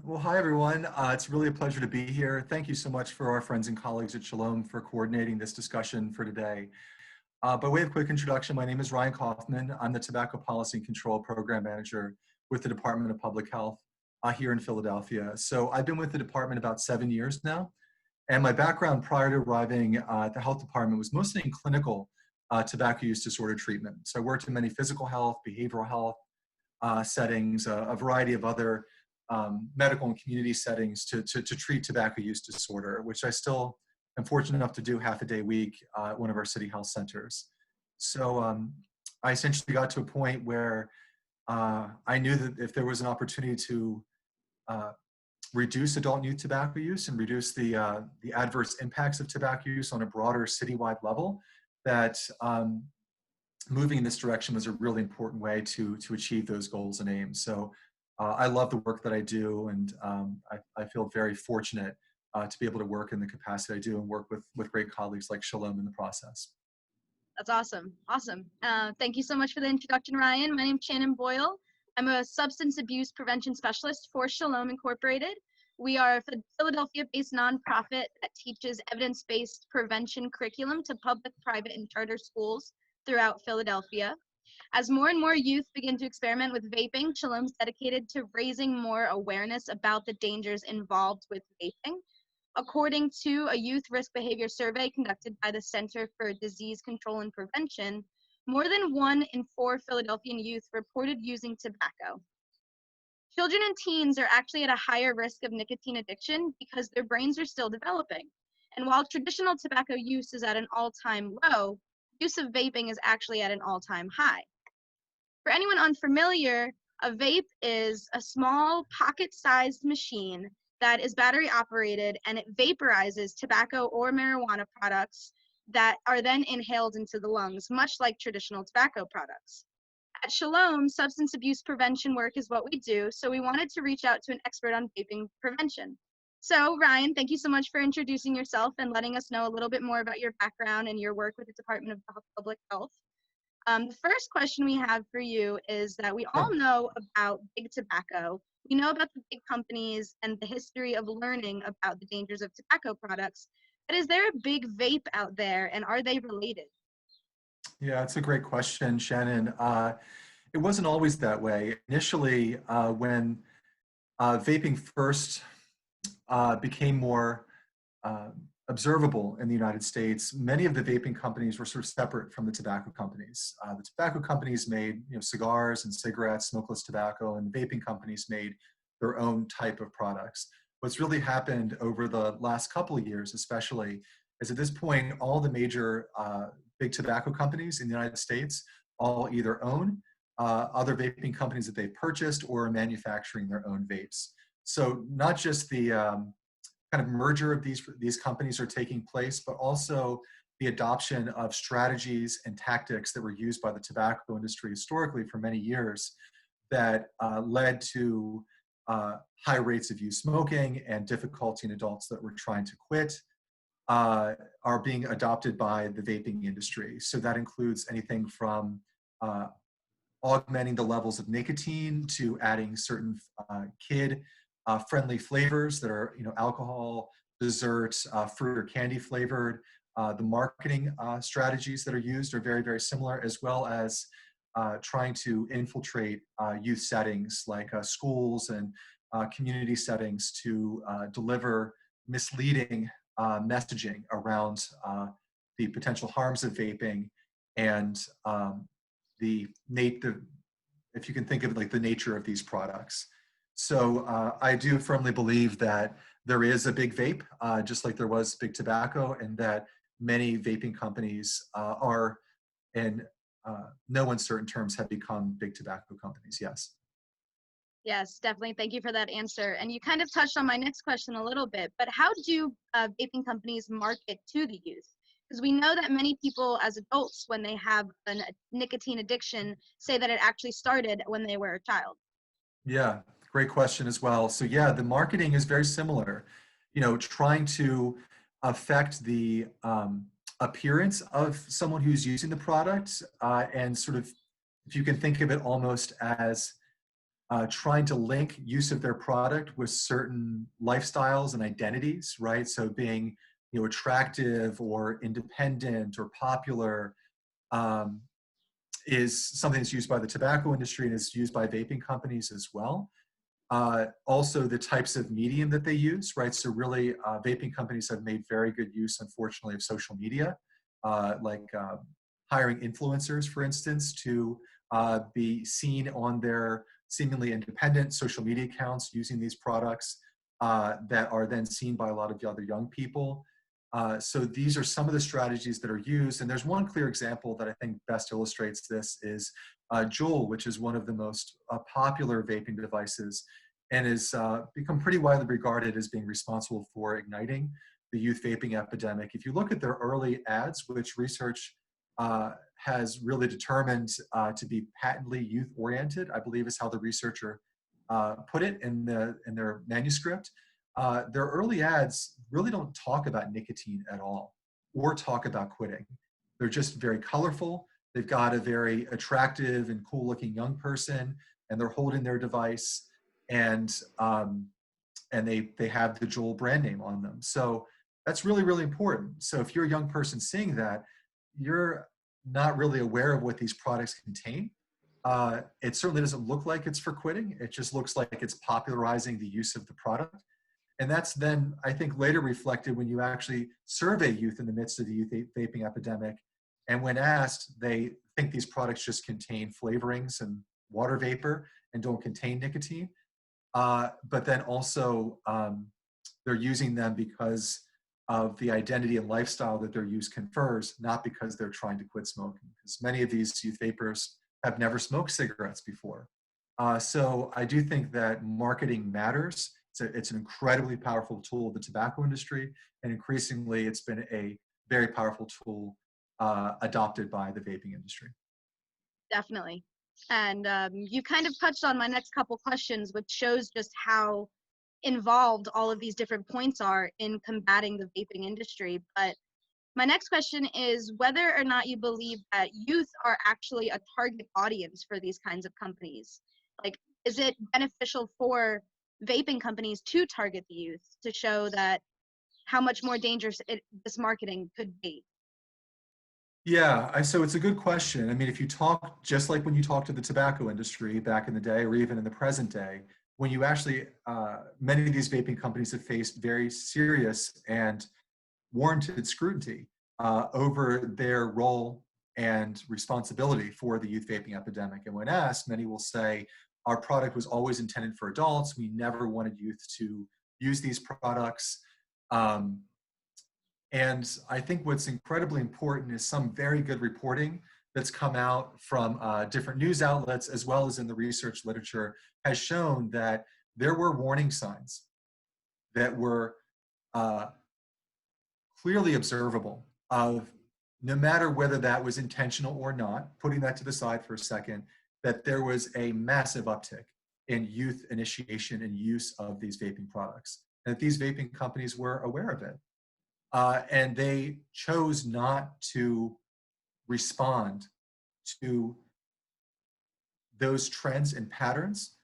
Well, hi, everyone. It's really a pleasure to be here. Thank you so much for our friends and colleagues at Shalom for coordinating this discussion for today. By way of quick introduction, my name is Ryan Coffman. I'm the Tobacco Policy and Control Program Manager with the Department of Public Health here in Philadelphia. So I've been with the department about 7 years now. And my background prior to arriving at the health department was mostly in clinical tobacco use disorder treatment. So I worked in many physical health, behavioral health settings, a variety of other medical and community settings to treat tobacco use disorder, which I still am fortunate enough to do half a day a week at one of our city health centers. So I essentially got to a point where I knew that if there was an opportunity to reduce adult and youth tobacco use and reduce the adverse impacts of tobacco use on a broader citywide level, that moving in this direction was a really important way to achieve those goals and aims. So I love the work that I do, and I feel very fortunate to be able to work in the capacity I do and work with great colleagues like Shalom in the process. That's awesome. Awesome. Thank you so much for the introduction, Ryan. My name's Shannon Boyle. I'm a substance abuse prevention specialist for Shalom Incorporated. We are a Philadelphia-based nonprofit that teaches evidence-based prevention curriculum to public, private, and charter schools throughout Philadelphia. As more and more youth begin to experiment with vaping, Shalom's dedicated to raising more awareness about the dangers involved with vaping. According to a youth risk behavior survey conducted by the Center for Disease Control and Prevention, more than 1 in 4 Philadelphian youth reported using tobacco. Children and teens are actually at a higher risk of nicotine addiction because their brains are still developing. And while traditional tobacco use is at an all-time low, use of vaping is actually at an all-time high. For anyone unfamiliar, a vape is a small pocket-sized machine that is battery operated, and it vaporizes tobacco or marijuana products that are then inhaled into the lungs, much like traditional tobacco products. At Shalom, substance abuse prevention work is what we do, so we wanted to reach out to an expert on vaping prevention. So Ryan, thank you so much for introducing yourself and letting us know a little bit more about your background and your work with the Department of Public Health. The first question we have for you is that we all know about big tobacco. We know about the big companies and the history of learning about the dangers of tobacco products. But is there a big vape out there, and are they related? Yeah, it's a great question, Shannon. It wasn't always that way. Initially, when vaping first became more observable in the United States, many of the vaping companies were sort of separate from the tobacco companies. The tobacco companies made cigars and cigarettes, smokeless tobacco, and the vaping companies made their own type of products. What's really happened over the last couple of years, especially, is at this point, all the major big tobacco companies in the United States all either own other vaping companies that they purchased or are manufacturing their own vapes. So not just the kind of merger of these companies are taking place, but also the adoption of strategies and tactics that were used by the tobacco industry historically for many years that led to high rates of youth smoking and difficulty in adults that were trying to quit are being adopted by the vaping industry. So that includes anything from augmenting the levels of nicotine to adding certain kid friendly flavors that are, alcohol, desserts, fruit or candy flavored. The marketing strategies that are used are very, very similar, as well as trying to infiltrate youth settings like schools and community settings to deliver misleading messaging around the potential harms of vaping and if you can think of it like the nature of these products. So I do firmly believe that there is a big vape, just like there was big tobacco, and that many vaping companies are, in no uncertain terms, have become big tobacco companies, yes. Yes, definitely. Thank you for that answer. And you kind of touched on my next question a little bit, but how do vaping companies market to the youth? Because we know that many people as adults, when they have a nicotine addiction, say that it actually started when they were a child. Yeah, great question as well. So yeah, the marketing is very similar, trying to affect the appearance of someone who's using the product and sort of, if you can think of it almost as trying to link use of their product with certain lifestyles and identities, right? So being, attractive or independent or popular, um, is something that's used by the tobacco industry and is used by vaping companies as well. Also, the types of medium that they use, right? So really, vaping companies have made very good use, unfortunately, of social media, like hiring influencers, for instance, to be seen on their seemingly independent social media accounts using these products that are then seen by a lot of the other young people. So these are some of the strategies that are used. And there's one clear example that I think best illustrates this is Juul, which is one of the most popular vaping devices and has become pretty widely regarded as being responsible for igniting the youth vaping epidemic. If you look at their early ads, which research has really determined to be patently youth-oriented, I believe is how the researcher put it in their manuscript. Their early ads really don't talk about nicotine at all or talk about quitting. They're just very colorful. They've got a very attractive and cool looking young person and they're holding their device and they have the Juul brand name on them. So that's really, really important. So if you're a young person seeing that, you're not really aware of what these products contain. It certainly doesn't look like it's for quitting. It just looks like it's popularizing the use of the product. And that's then, I think, later reflected when you actually survey youth in the midst of the youth vaping epidemic. And when asked, they think these products just contain flavorings and water vapor and don't contain nicotine. But then also, they're using them because of the identity and lifestyle that their use confers, not because they're trying to quit smoking. Because many of these youth vapors have never smoked cigarettes before. So I do think that marketing matters. It's an incredibly powerful tool of the tobacco industry, and increasingly it's been a very powerful tool adopted by the vaping industry. Definitely. And you kind of touched on my next couple questions, which shows just how involved all of these different points are in combating the vaping industry. But my next question is whether or not you believe that youth are actually a target audience for these kinds of companies. Like, is it beneficial for vaping companies to target the youth to show that how much more dangerous this marketing could be? Yeah, so it's a good question. I mean, if you talk, just like when you talk to the tobacco industry back in the day, or even in the present day, when you actually, many of these vaping companies have faced very serious and warranted scrutiny over their role and responsibility for the youth vaping epidemic. And when asked, many will say, our product was always intended for adults. We never wanted youth to use these products. And I think what's incredibly important is some very good reporting that's come out from different news outlets, as well as in the research literature, has shown that there were warning signs that were clearly observable of, no matter whether that was intentional or not, putting that to the side for a second, that there was a massive uptick in youth initiation and use of these vaping products, and that these vaping companies were aware of it. And they chose not to respond to those trends and patterns.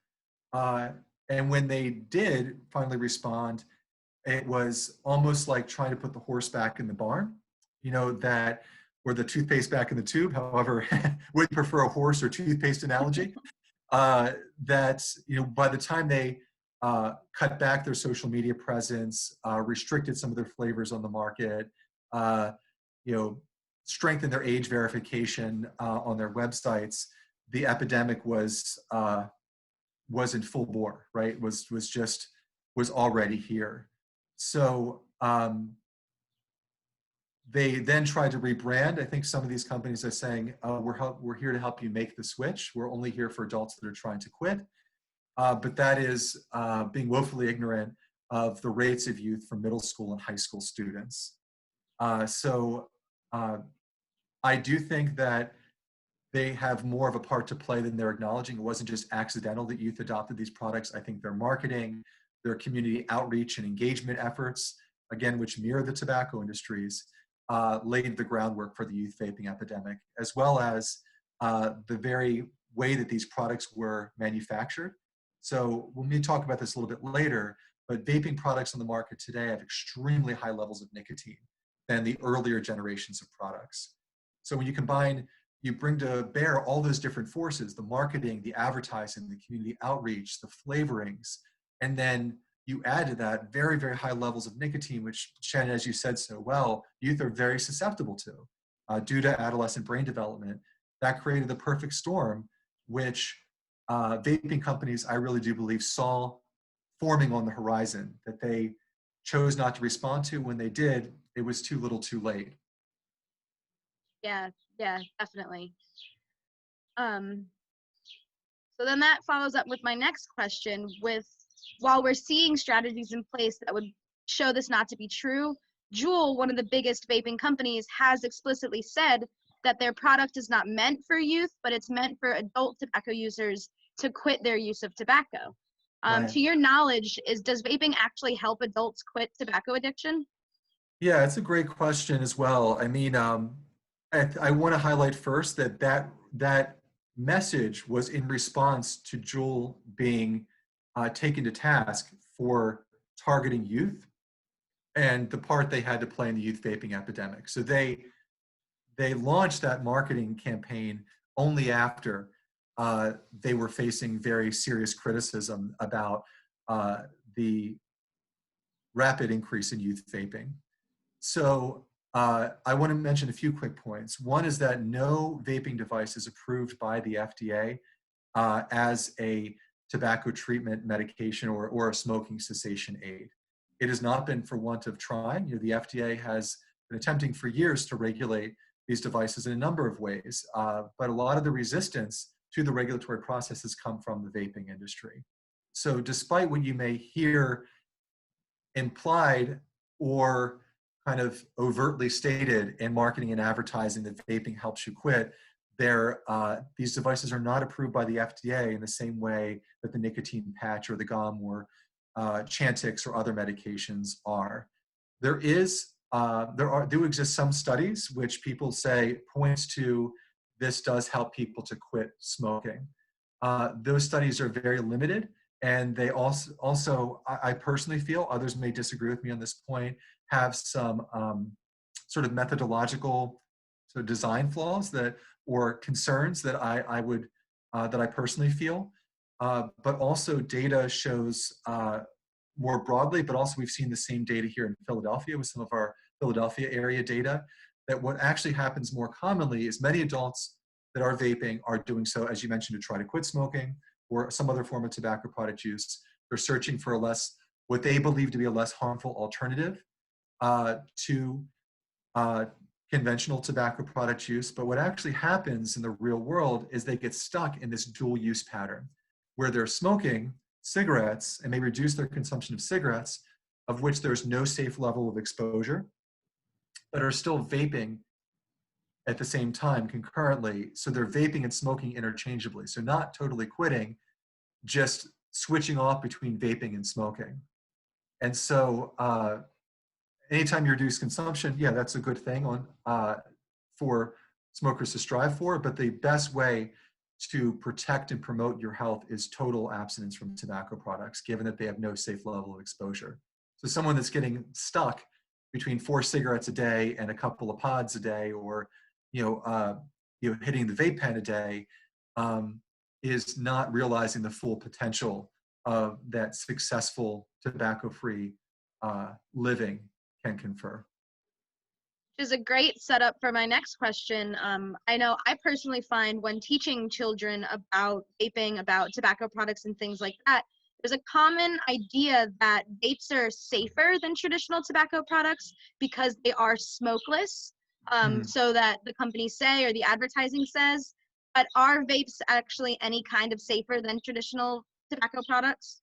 And when they did finally respond, it was almost like trying to put the horse back in the barn, that, or the toothpaste back in the tube, however, would you prefer a horse or toothpaste analogy? That, by the time they cut back their social media presence, restricted some of their flavors on the market, strengthened their age verification on their websites, the epidemic was in full bore, right? Was already here. So they then tried to rebrand. I think some of these companies are saying, we're here to help you make the switch. We're only here for adults that are trying to quit. But that is being woefully ignorant of the rates of youth from middle school and high school students. So I do think that they have more of a part to play than they're acknowledging. It wasn't just accidental that youth adopted these products. I think their marketing, their community outreach and engagement efforts, again, which mirror the tobacco industries, laid the groundwork for the youth vaping epidemic, as well as the very way that these products were manufactured So when we talk about this a little bit later, but vaping products on the market today have extremely high levels of nicotine than the earlier generations of products. So when you combine, you bring to bear all those different forces, the marketing, the advertising, the community outreach, the flavorings, and then you add to that very, very high levels of nicotine, which, Shannon, as you said so well, youth are very susceptible to due to adolescent brain development. That created the perfect storm, which vaping companies, I really do believe, saw forming on the horizon that they chose not to respond to. When they did, it was too little too late. Yeah, yeah, definitely. Um, so then that follows up with my next question with, while we're seeing strategies in place that would show this not to be true, Juul, one of the biggest vaping companies, has explicitly said that their product is not meant for youth, but it's meant for adult tobacco users to quit their use of tobacco. Right. To your knowledge, does vaping actually help adults quit tobacco addiction? Yeah, it's a great question as well. I mean, I want to highlight first that message was in response to Juul being taken to task for targeting youth and the part they had to play in the youth vaping epidemic. So they launched that marketing campaign only after they were facing very serious criticism about the rapid increase in youth vaping. So I want to mention a few quick points. One is that no vaping device is approved by the FDA as a tobacco treatment medication or a smoking cessation aid. It has not been for want of trying. You know, the FDA has been attempting for years to regulate these devices in a number of ways, but a lot of the resistance to the regulatory process has come from the vaping industry. So despite what you may hear implied or kind of overtly stated in marketing and advertising that vaping helps you quit, these devices are not approved by the FDA in the same way that the nicotine patch or the gum or Chantix or other medications are. There do exist some studies which people say points to this does help people to quit smoking. Those studies are very limited, and they also I personally feel, others may disagree with me on this point, have some sort of methodological sort of design flaws or concerns that I personally feel. But also data shows more broadly, but also we've seen the same data here in Philadelphia with some of our Philadelphia area data, that what actually happens more commonly is many adults that are vaping are doing so, as you mentioned, to try to quit smoking or some other form of tobacco product use. They're searching for what they believe to be a less harmful alternative to conventional tobacco product use. But what actually happens in the real world is they get stuck in this dual use pattern where they're smoking cigarettes and may reduce their consumption of cigarettes, of which there's no safe level of exposure, but are still vaping at the same time concurrently. So they're vaping and smoking interchangeably. So not totally quitting, just switching off between vaping and smoking. And so anytime you reduce consumption, yeah, that's a good thing for smokers to strive for. But the best way to protect and promote your health is total abstinence from tobacco products, given that they have no safe level of exposure. So someone that's getting stuck between 4 cigarettes a day and a couple of pods a day, or hitting the vape pen a day, is not realizing the full potential of that successful tobacco-free living can confer. Which is a great setup for my next question. I know I personally find when teaching children about vaping, about tobacco products and things like that, there's a common idea that vapes are safer than traditional tobacco products because they are smokeless. So that the companies say, or the advertising says, but are vapes actually any kind of safer than traditional tobacco products?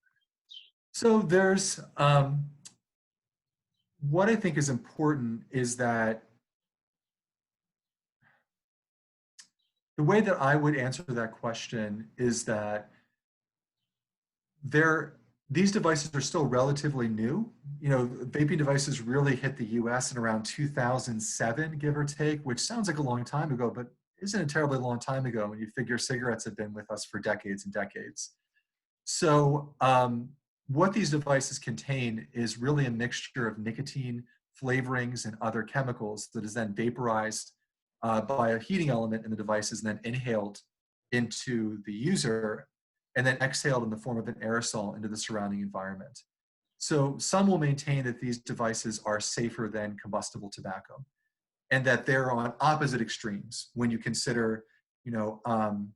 So there's what I think is important is that the way that I would answer that question is that these devices are still relatively new. You know, vaping devices really hit the US in around 2007, give or take, which sounds like a long time ago, but isn't a terribly long time ago when you figure cigarettes have been with us for decades and decades. So what these devices contain is really a mixture of nicotine, flavorings, and other chemicals that is then vaporized by a heating element in the devices and then inhaled into the user and then exhaled in the form of an aerosol into the surrounding environment. So some will maintain that these devices are safer than combustible tobacco and that they're on opposite extremes when you consider, you know, um,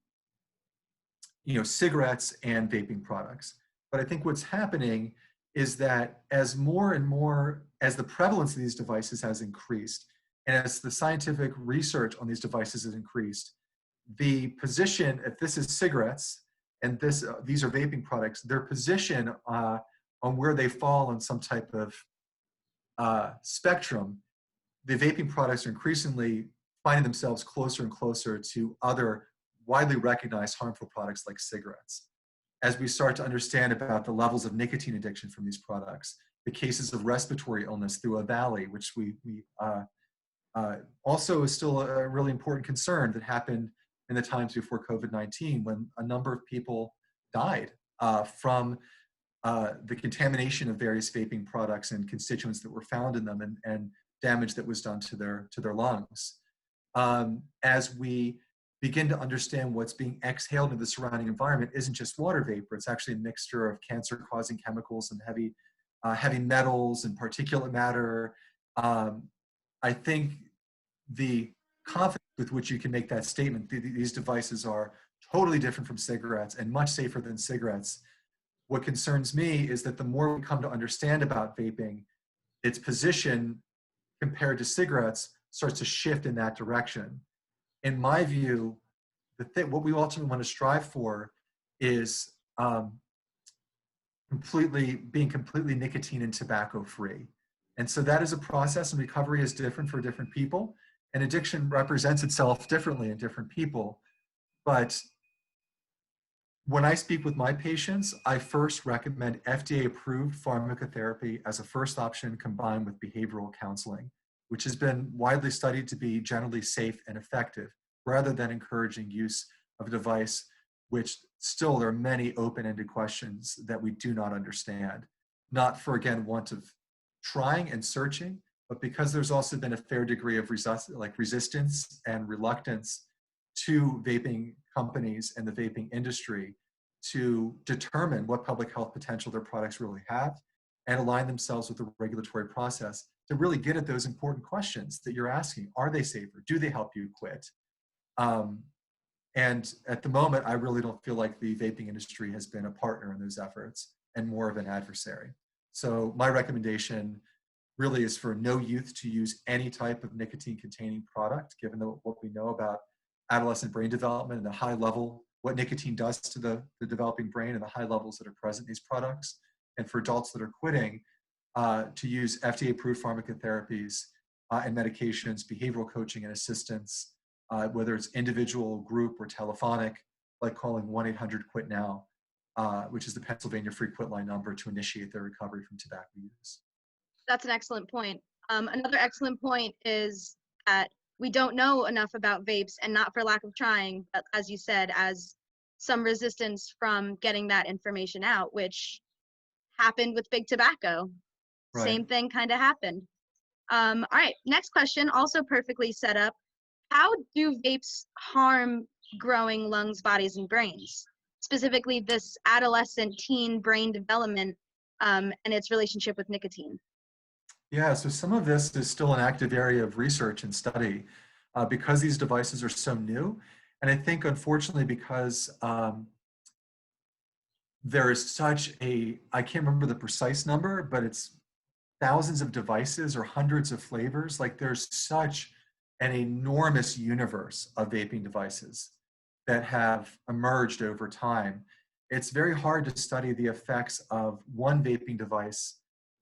cigarettes and vaping products. But I think what's happening is that as more and more, as the prevalence of these devices has increased, and as the scientific research on these devices has increased, the position, if this is cigarettes and these are vaping products, their position on where they fall on some type of spectrum, the vaping products are increasingly finding themselves closer and closer to other widely recognized harmful products like cigarettes. As we start to understand about the levels of nicotine addiction from these products, the cases of respiratory illness through a valley, which we also is still a really important concern that happened in the times before COVID-19 when a number of people died from the contamination of various vaping products and constituents that were found in them and damage that was done to their lungs. As we begin to understand what's being exhaled into the surrounding environment isn't just water vapor, it's actually a mixture of cancer-causing chemicals and heavy metals and particulate matter. I think the confidence with which you can make that statement, these devices are totally different from cigarettes and much safer than cigarettes. What concerns me is that the more we come to understand about vaping, its position compared to cigarettes starts to shift in that direction. In my view, what we ultimately want to strive for is being completely nicotine and tobacco free. And so that is a process, and recovery is different for different people. And addiction represents itself differently in different people. But when I speak with my patients, I first recommend FDA-approved pharmacotherapy as a first option combined with behavioral counseling, which has been widely studied to be generally safe and effective, rather than encouraging use of a device, which still there are many open-ended questions that we do not understand. Not for, again, want of trying and searching, but because there's also been a fair degree of resistance and reluctance to vaping companies and the vaping industry to determine what public health potential their products really have and align themselves with the regulatory process to really get at those important questions that you're asking. Are they safer? Do they help you quit? And at the moment, I really don't feel like the vaping industry has been a partner in those efforts and more of an adversary. So my recommendation really is for no youth to use any type of nicotine-containing product, given what we know about adolescent brain development and the high level, what nicotine does to the developing brain and the high levels that are present in these products. And for adults that are quitting, to use FDA-approved pharmacotherapies and medications, behavioral coaching and assistance, whether it's individual, group, or telephonic, like calling 1-800-QUIT-NOW, which is the Pennsylvania Free Quit Line number to initiate their recovery from tobacco use. That's an excellent point. Another excellent point is that we don't know enough about vapes, and not for lack of trying, but as you said, as some resistance from getting that information out, which happened with big tobacco. Right. Same thing kind of happened. All right, next question, also perfectly set up. How do vapes harm growing lungs, bodies, and brains? Specifically, this adolescent teen brain development and its relationship with nicotine. Yeah, so some of this is still an active area of research and study because these devices are so new. And I think, unfortunately, because there is such I can't remember the precise number, but it's thousands of devices or hundreds of flavors. Like there's such an enormous universe of vaping devices that have emerged over time. It's very hard to study the effects of one vaping device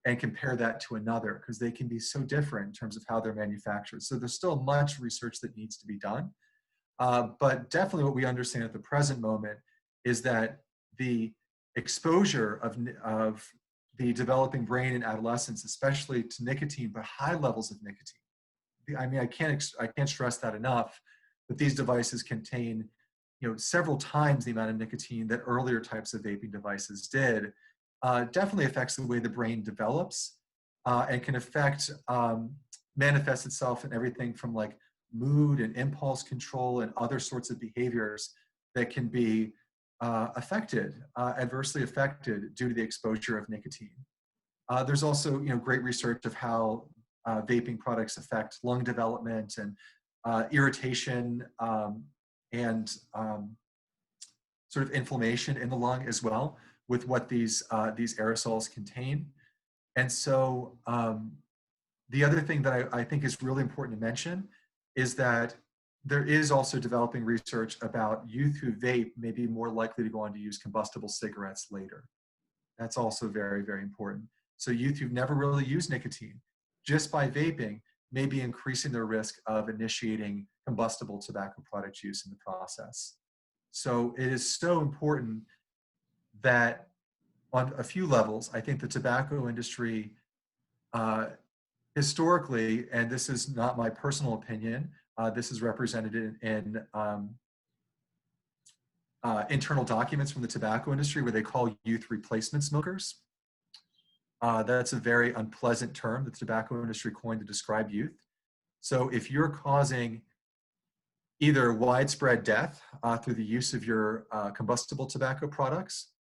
and compare that to another because they can be so different in terms of how they're manufactured. So there's still much research that needs to be done. But definitely what we understand at the present moment is that the exposure of the developing brain in adolescence, especially to nicotine, but high levels of nicotine. I mean, I can't stress that enough, that these devices contain several times the amount of nicotine that earlier types of vaping devices did, definitely affects the way the brain develops, and can affect, manifest itself in everything from like mood and impulse control and other sorts of behaviors that can be adversely affected due to the exposure of nicotine. There's also, great research of how vaping products affect lung development and irritation, and sort of inflammation in the lung as well with what these aerosols contain. And so the other thing that I think is really important to mention is that there is also developing research about youth who vape may be more likely to go on to use combustible cigarettes later. That's also very, very important. So youth who've never really used nicotine, just by vaping, may be increasing their risk of initiating combustible tobacco product use in the process. So it is so important that on a few levels, I think the tobacco industry historically, and this is not my personal opinion, this is represented in internal documents from the tobacco industry where they call youth replacement smokers. That's a very unpleasant term that the tobacco industry coined to describe youth. So if you're causing either widespread death through the use of your combustible tobacco products,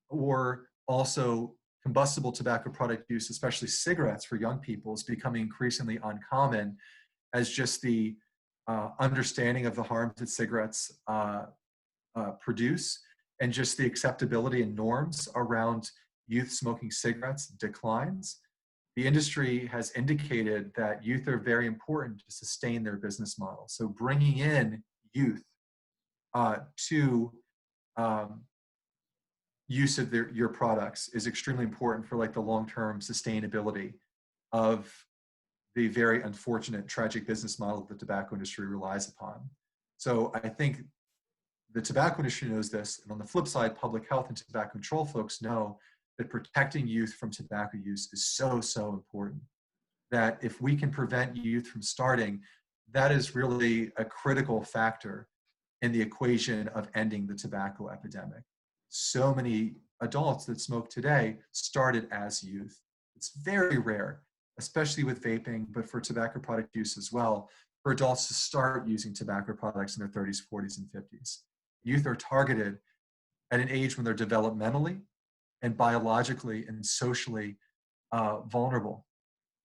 or also combustible tobacco product use, especially cigarettes for young people, is becoming increasingly uncommon as just the understanding of the harms that cigarettes produce, and just the acceptability and norms around youth smoking cigarettes declines. The industry has indicated that youth are very important to sustain their business model. So bringing in youth to use of your products is extremely important for like the long-term sustainability of the very unfortunate, tragic business model the tobacco industry relies upon. So I think the tobacco industry knows this, and on the flip side, public health and tobacco control folks know that protecting youth from tobacco use is so, so important. That if we can prevent youth from starting, that is really a critical factor in the equation of ending the tobacco epidemic. So many adults that smoke today started as youth. It's very rare, especially with vaping, but for tobacco product use as well, for adults to start using tobacco products in their 30s, 40s, and 50s. Youth are targeted at an age when they're developmentally and biologically and socially vulnerable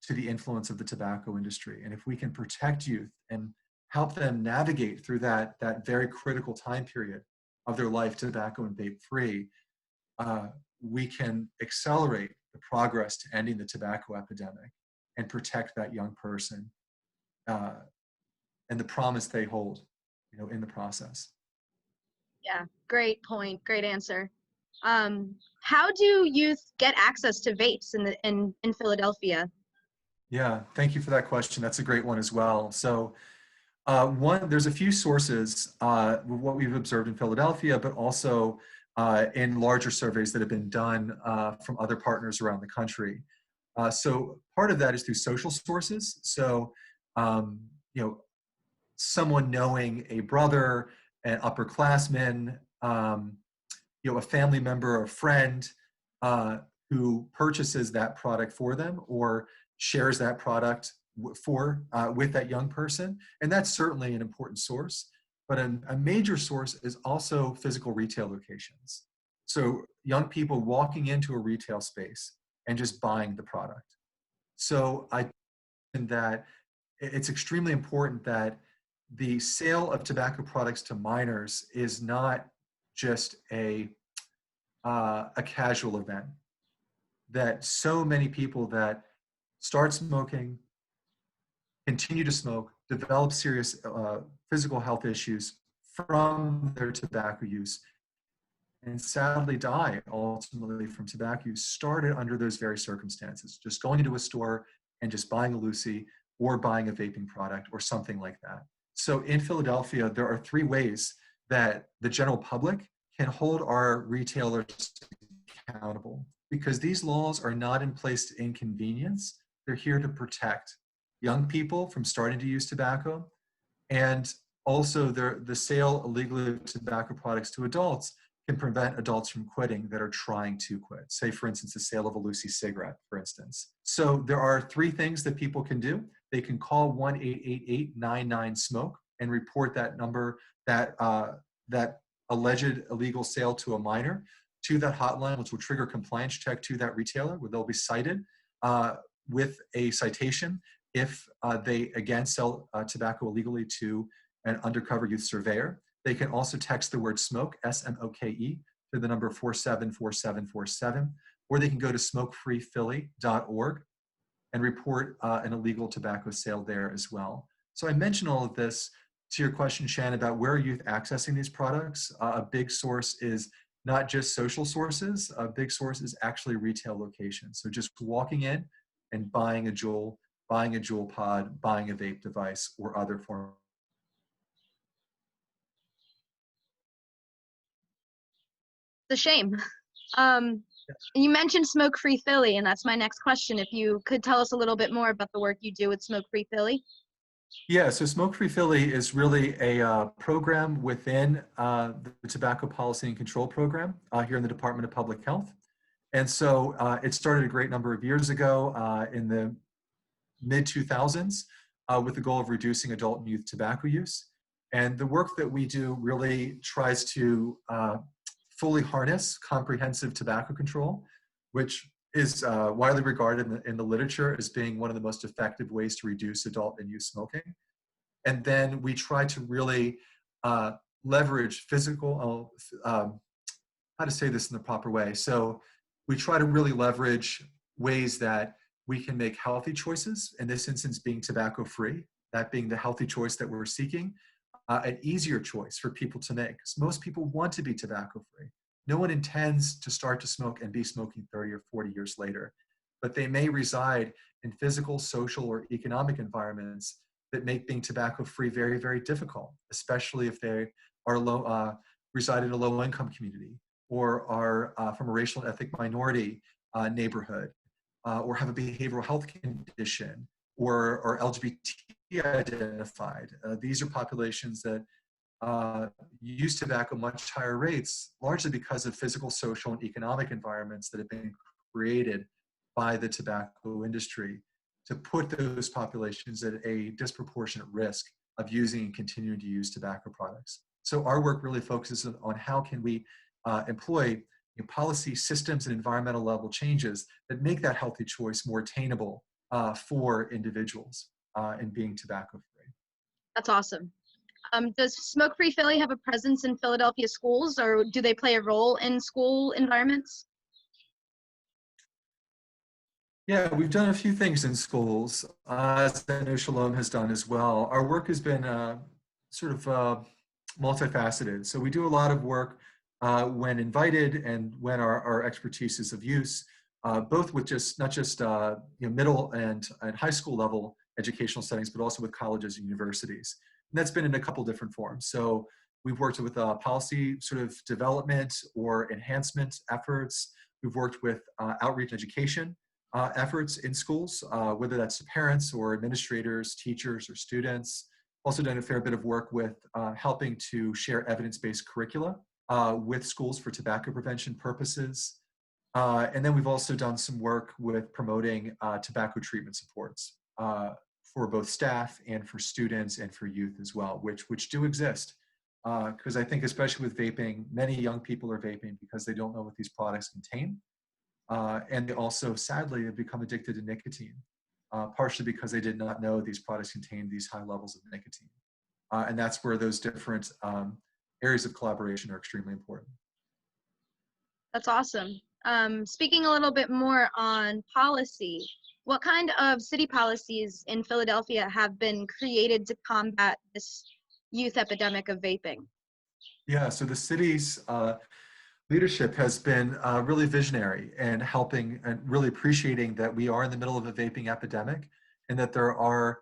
to the influence of the tobacco industry. And if we can protect youth and help them navigate through that very critical time period of their life, tobacco and vape free, we can accelerate the progress to ending the tobacco epidemic and protect that young person and the promise they hold, in the process. Yeah, great point, great answer. How do youth get access to vapes in Philadelphia? Yeah, thank you for that question. That's a great one as well. So there's a few sources, what we've observed in Philadelphia, but also in larger surveys that have been done from other partners around the country. So part of that is through social sources. So, someone knowing a brother, an upperclassman, a family member or a friend who purchases that product for them or shares that product with that young person. And that's certainly an important source. But a major source is also physical retail locations. So young people walking into a retail space and just buying the product. So I think that it's extremely important that the sale of tobacco products to minors is not just a casual event. That so many people that start smoking, continue to smoke, develop serious physical health issues from their tobacco use, and sadly die ultimately from tobacco use, started under those very circumstances, just going into a store and just buying a Lucy or buying a vaping product or something like that. So in Philadelphia, there are 3 ways that the general public can hold our retailers accountable, because these laws are not in place to inconvenience. They're here to protect young people from starting to use tobacco, and Also, the sale illegally of tobacco products to adults can prevent adults from quitting that are trying to quit. Say, for instance, the sale of a Lucy cigarette, for instance. So there are three things that people can do. They can call 1-888-99-SMOKE and report that number, that alleged illegal sale to a minor, to that hotline, which will trigger a compliance check to that retailer, where they'll be cited with a citation if they again sell tobacco illegally to an undercover youth surveyor. They can also text the word smoke, SMOKE, to the number 474747, or they can go to smokefreephilly.org and report an illegal tobacco sale there as well. So I mention all of this to your question, Shannon, about where are youth accessing these products. A big source is not just social sources, a big source is actually retail locations. So just walking in and buying a Juul, buying a Juul pod, buying a vape device, or other form. It's a shame. You mentioned Smoke Free Philly, and that's my next question. If you could tell us a little bit more about the work you do with Smoke Free Philly. Yeah, so Smoke Free Philly is really a program within the Tobacco Policy and Control Program here in the Department of Public Health. And so it started a great number of years ago in the mid-2000s with the goal of reducing adult and youth tobacco use. And the work that we do really tries to fully harness comprehensive tobacco control, which is widely regarded in the literature as being one of the most effective ways to reduce adult and youth smoking. And then we try to really leverage physical, how to say this in the proper way. So we try to really leverage ways that we can make healthy choices, in this instance being tobacco-free, that being the healthy choice that we're seeking, an easier choice for people to make, because most people want to be tobacco-free. No one intends to start to smoke and be smoking 30 or 40 years later, but they may reside in physical, social, or economic environments that make being tobacco-free very, very difficult, especially if they are reside in a low-income community, or are from a racial and ethnic minority neighborhood, or have a behavioral health condition, or are LGBT identified. These are populations that use tobacco much higher rates, largely because of physical, social, and economic environments that have been created by the tobacco industry to put those populations at a disproportionate risk of using and continuing to use tobacco products. So our work really focuses on how can we employ policy systems and environmental level changes that make that healthy choice more attainable for individuals in being tobacco free. That's awesome. Does Smoke Free Philly have a presence in Philadelphia schools, or do they play a role in school environments? Yeah, we've done a few things in schools, as I know Shalom has done as well. Our work has been sort of multifaceted. So we do a lot of work when invited and when our expertise is of use, both with not just middle and high school level educational settings, but also with colleges and universities. And that's been in a couple different forms. So we've worked with policy sort of development or enhancement efforts. We've worked with outreach education efforts in schools, whether that's to parents or administrators, teachers, or students. Also done a fair bit of work with helping to share evidence-based curricula with schools for tobacco prevention purposes. And then we've also done some work with promoting tobacco treatment supports for both staff and for students and for youth as well, which do exist. Because I think especially with vaping, many young people are vaping because they don't know what these products contain. And they also, sadly, have become addicted to nicotine, partially because they did not know these products contained these high levels of nicotine. And that's where those different areas of collaboration are extremely important. That's awesome. Speaking a little bit more on policy, what kind of city policies in Philadelphia have been created to combat this youth epidemic of vaping? Yeah, so the city's leadership has been really visionary and helping and really appreciating that we are in the middle of a vaping epidemic and that there are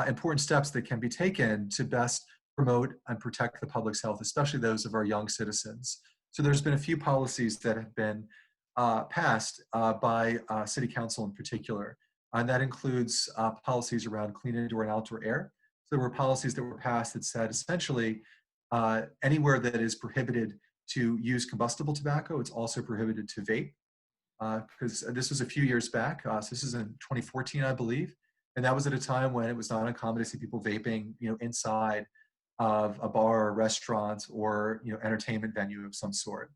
important steps that can be taken to best promote and protect the public's health, especially those of our young citizens. So there's been a few policies that have been passed by City Council in particular, and that includes policies around clean indoor and outdoor air. So there were policies that were passed that said essentially anywhere that is prohibited to use combustible tobacco, it's also prohibited to vape. Because this was a few years back. So this is in 2014, I believe, and that was at a time when it was not uncommon to see people vaping, inside of a bar, or restaurant, or entertainment venue of some sort.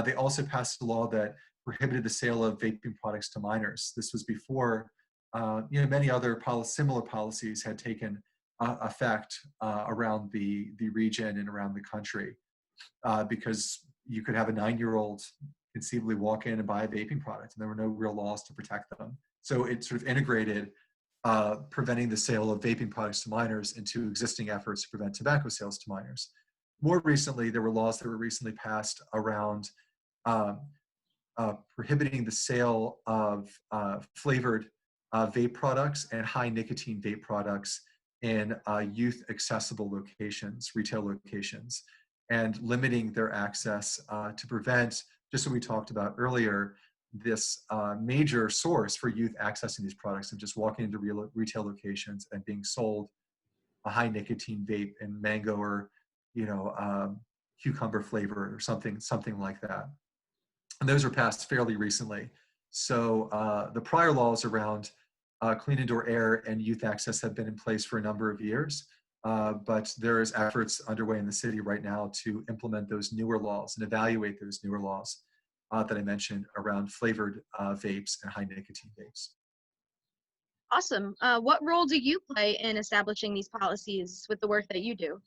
They also passed a law that prohibited the sale of vaping products to minors. This was before many other similar policies had taken effect around the region and around the country, because you could have a 9-year-old conceivably walk in and buy a vaping product, and there were no real laws to protect them. So it sort of integrated preventing the sale of vaping products to minors into existing efforts to prevent tobacco sales to minors. More recently, there were laws that were recently passed around prohibiting the sale of flavored vape products and high nicotine vape products in youth accessible locations, retail locations, and limiting their access to prevent, just what we talked about earlier, this major source for youth accessing these products and just walking into retail locations and being sold a high nicotine vape in mango or cucumber flavor or something like that. And those were passed fairly recently. So the prior laws around clean indoor air and youth access have been in place for a number of years. But there's efforts underway in the city right now to implement those newer laws and evaluate those newer laws that I mentioned around flavored vapes and high nicotine vapes. Awesome. What role do you play in establishing these policies with the work that you do?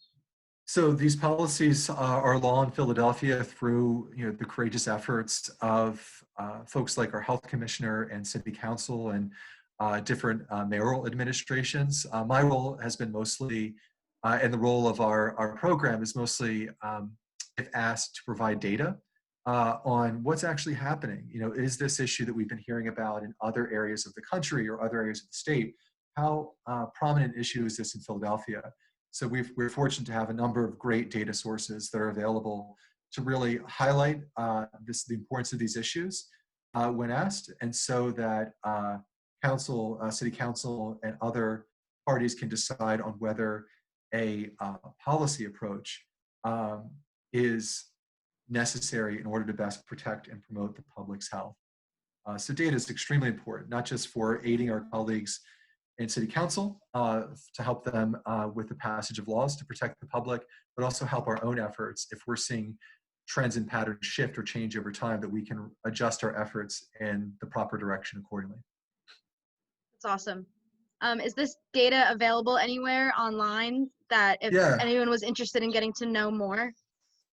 So these policies are law in Philadelphia through the courageous efforts of folks like our health commissioner and city council and different mayoral administrations. My role has been mostly, and the role of our program is mostly, if asked, to provide data on what's actually happening. Is this issue that we've been hearing about in other areas of the country or other areas of the state, how prominent issue is this in Philadelphia? So we're fortunate to have a number of great data sources that are available to really highlight the importance of these issues when asked, and so that council, city council, and other parties can decide on whether a policy approach is necessary in order to best protect and promote the public's health. So data is extremely important, not just for aiding our colleagues in city council to help them with the passage of laws to protect the public, but also help our own efforts if we're seeing trends and patterns shift or change over time, that we can adjust our efforts in the proper direction accordingly. That's awesome. Is this data available anywhere online that if anyone was interested in getting to know more?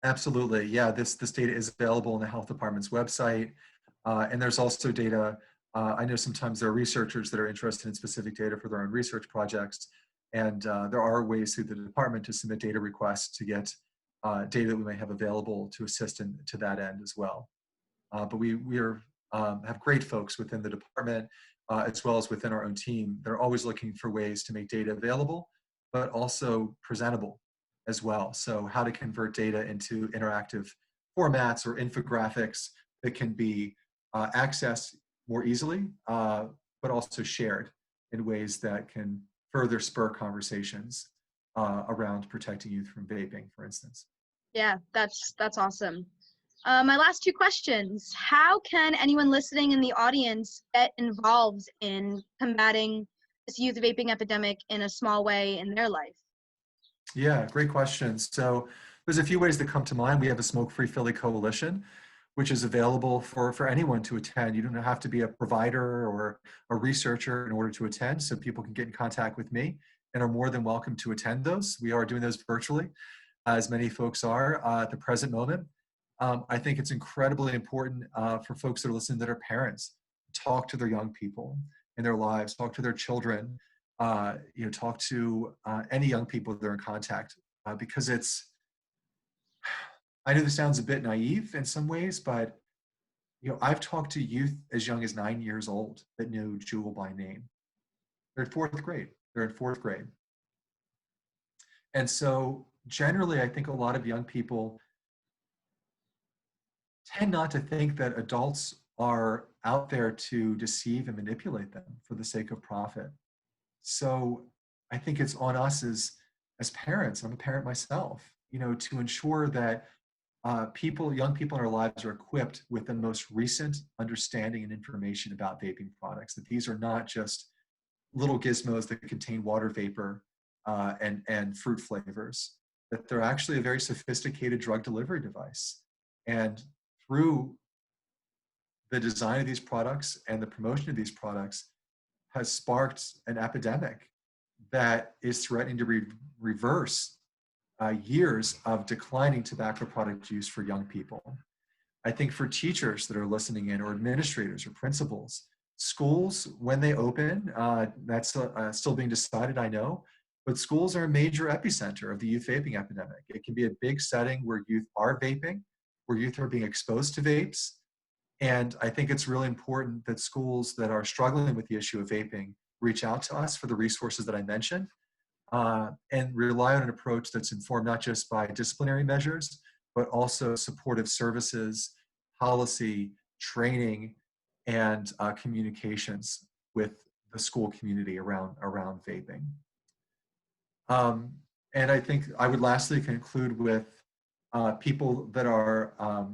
Absolutely. Yeah, this data is available on the health department's website. And there's also data. I know sometimes there are researchers that are interested in specific data for their own research projects. And there are ways through the department to submit data requests to get data that we may have available to assist to that end as well. But we have great folks within the department, as well as within our own team. They're always looking for ways to make data available, but also presentable as well. So how to convert data into interactive formats or infographics that can be accessed more easily, but also shared in ways that can further spur conversations around protecting youth from vaping, for instance. Yeah, that's awesome. My last two questions. How can anyone listening in the audience get involved in combating this youth vaping epidemic in a small way in their life? Yeah, great question. So there's a few ways that come to mind. We have a Smoke-Free Philly Coalition, which is available for anyone to attend. You don't have to be a provider or a researcher in order to attend, so people can get in contact with me and are more than welcome to attend those. We are doing those virtually, as many folks are at the present moment. I think it's incredibly important for folks that are listening that are parents. Talk to their young people in their lives, talk to their children, talk to any young people that they're in contact, because I know this sounds a bit naive in some ways, but I've talked to youth as young as 9 years old that knew Jewel by name. They're in fourth grade. And so generally, I think a lot of young people tend not to think that adults are out there to deceive and manipulate them for the sake of profit. So I think it's on us as parents. I'm a parent myself, to ensure that young people in our lives are equipped with the most recent understanding and information about vaping products, that these are not just little gizmos that contain water vapor and fruit flavors, that they're actually a very sophisticated drug delivery device. And through the design of these products and the promotion of these products has sparked an epidemic that is threatening to reverse years of declining tobacco product use for young people. I think for teachers that are listening in, or administrators or principals, schools, when they open, that's still being decided, I know, but schools are a major epicenter of the youth vaping epidemic. It can be a big setting where youth are vaping, where youth are being exposed to vapes. And I think it's really important that schools that are struggling with the issue of vaping reach out to us for the resources that I mentioned, and rely on an approach that's informed not just by disciplinary measures, but also supportive services, policy, training, and communications with the school community around vaping. And I think I would lastly conclude with people that are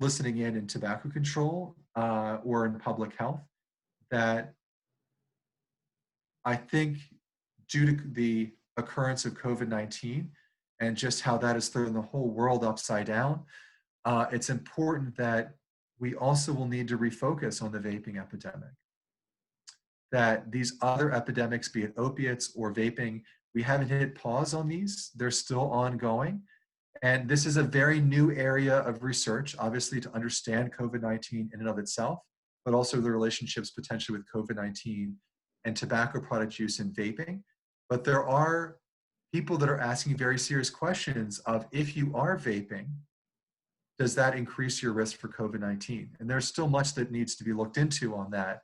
listening in tobacco control or in public health, that I think due to the occurrence of COVID-19 and just how that has thrown the whole world upside down, it's important that we also will need to refocus on the vaping epidemic. That these other epidemics, be it opiates or vaping, we haven't hit pause on these. They're still ongoing. And this is a very new area of research, obviously, to understand COVID-19 in and of itself, but also the relationships potentially with COVID-19 and tobacco product use and vaping. But there are people that are asking very serious questions of, if you are vaping, does that increase your risk for COVID-19? And there's still much that needs to be looked into on that.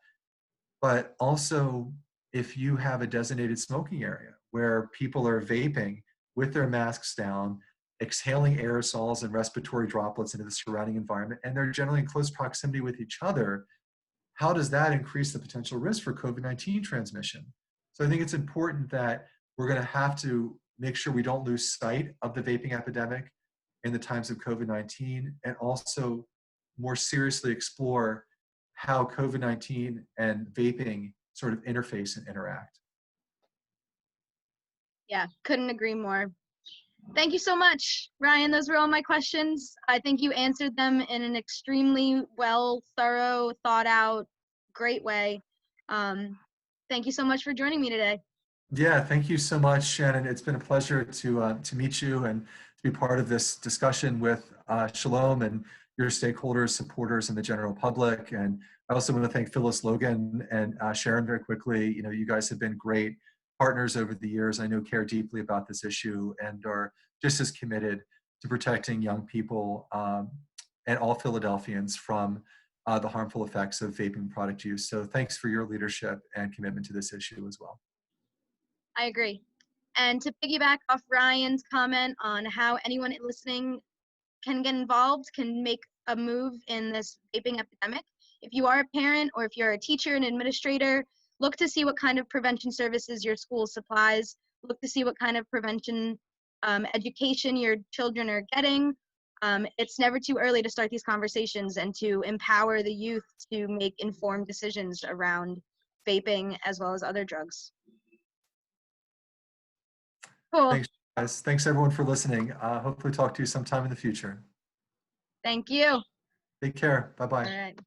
But also, if you have a designated smoking area where people are vaping with their masks down, exhaling aerosols and respiratory droplets into the surrounding environment, and they're generally in close proximity with each other, how does that increase the potential risk for COVID-19 transmission? So I think it's important that we're going to have to make sure we don't lose sight of the vaping epidemic in the times of COVID-19, and also more seriously explore how COVID-19 and vaping sort of interface and interact. Yeah, couldn't agree more. Thank you so much, Ryan. Those were all my questions. I think you answered them in an extremely well, thorough, thought out, great way. Thank you so much for joining me today. Yeah, thank you so much, Shannon. It's been a pleasure to meet you and to be part of this discussion with Shalom and your stakeholders, supporters, and the general public. And I also want to thank Phyllis Logan and Sharon very quickly. You guys have been great partners over the years. I know care deeply about this issue and are just as committed to protecting young people and all Philadelphians from the harmful effects of vaping product use. So thanks for your leadership and commitment to this issue as well. I agree. And to piggyback off Ryan's comment on how anyone listening can get involved, can make a move in this vaping epidemic. If you are a parent or if you're a teacher, an administrator, look to see what kind of prevention services your school supplies. Look to see what kind of prevention education your children are getting. It's never too early to start these conversations and to empower the youth to make informed decisions around vaping as well as other drugs. Cool. Thanks, guys. Thanks, everyone, for listening. Hopefully talk to you sometime in the future. Thank you. Take care. Bye-bye. All right.